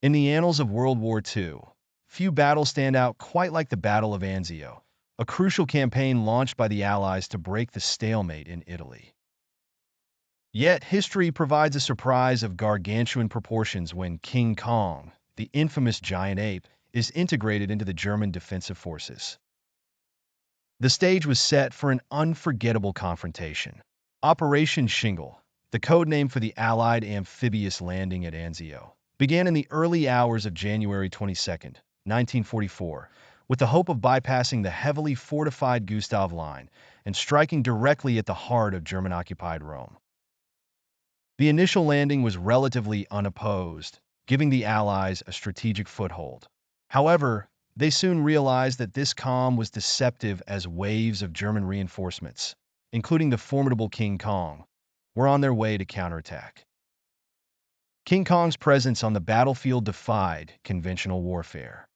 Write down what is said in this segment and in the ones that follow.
In the annals of World War II, few battles stand out quite like the Battle of Anzio, a crucial campaign launched by the Allies to break the stalemate in Italy. Yet, history provides a surprise of gargantuan proportions when King Kong, the infamous giant ape, is integrated into the German defensive forces. The stage was set for an unforgettable confrontation. Operation Shingle, the code name for the Allied amphibious landing at Anzio, began in the early hours of January 22, 1944, with the hope of bypassing the heavily fortified Gustav Line and striking directly at the heart of German-occupied Rome. The initial landing was relatively unopposed, giving the Allies a strategic foothold. However, they soon realized that this calm was deceptive as waves of German reinforcements, including the formidable King Kong, were on their way to counterattack. King Kong's presence on the battlefield defied conventional warfare.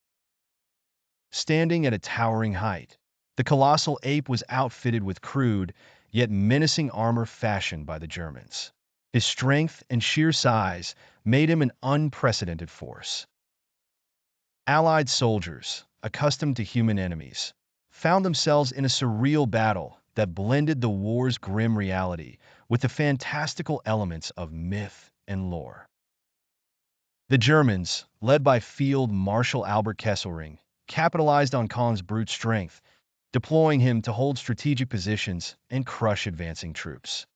Standing at a towering height, the colossal ape was outfitted with crude, yet menacing armor fashioned by the Germans. His strength and sheer size made him an unprecedented force. Allied soldiers, accustomed to human enemies, found themselves in a surreal battle that blended the war's grim reality with the fantastical elements of myth and lore. The Germans, led by Field Marshal Albert Kesselring, capitalized on Kong's brute strength, deploying him to hold strategic positions and crush advancing troops.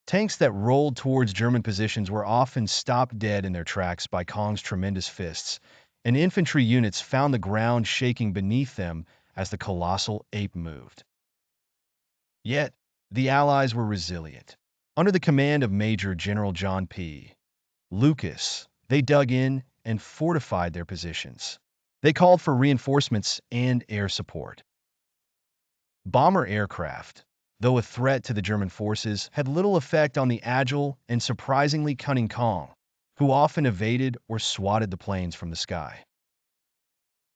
Tanks that rolled towards German positions were often stopped dead in their tracks by Kong's tremendous fists, and infantry units found the ground shaking beneath them as the colossal ape moved. Yet, the Allies were resilient. Under the command of Major General John P. Lucas, they dug in and fortified their positions. They called for reinforcements and air support. Bomber aircraft, though a threat to the German forces, had little effect on the agile and surprisingly cunning Kong, who often evaded or swatted the planes from the sky.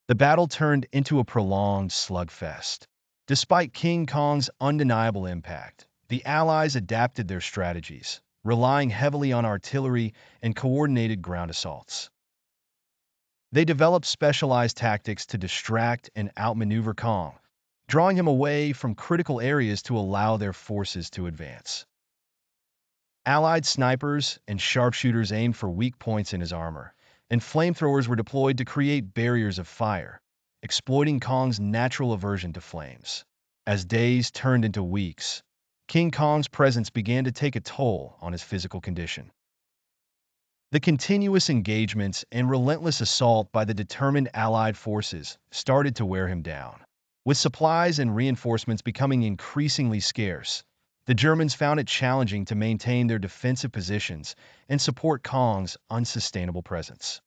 The battle turned into a prolonged slugfest. Despite King Kong's undeniable impact, the Allies adapted their strategies, relying heavily on artillery and coordinated ground assaults. They developed specialized tactics to distract and outmaneuver Kong, drawing him away from critical areas to allow their forces to advance. Allied snipers and sharpshooters aimed for weak points in his armor, and flamethrowers were deployed to create barriers of fire, exploiting Kong's natural aversion to flames. As days turned into weeks, King Kong's presence began to take a toll on his physical condition. The continuous engagements and relentless assault by the determined Allied forces started to wear him down. With supplies and reinforcements becoming increasingly scarce, the Germans found it challenging to maintain their defensive positions and support Kong's unsustainable presence.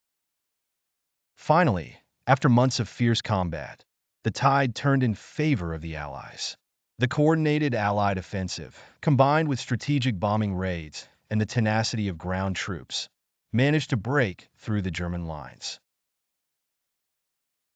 Finally, after months of fierce combat, the tide turned in favor of the Allies. The coordinated Allied offensive, combined with strategic bombing raids and the tenacity of ground troops, managed to break through the German lines.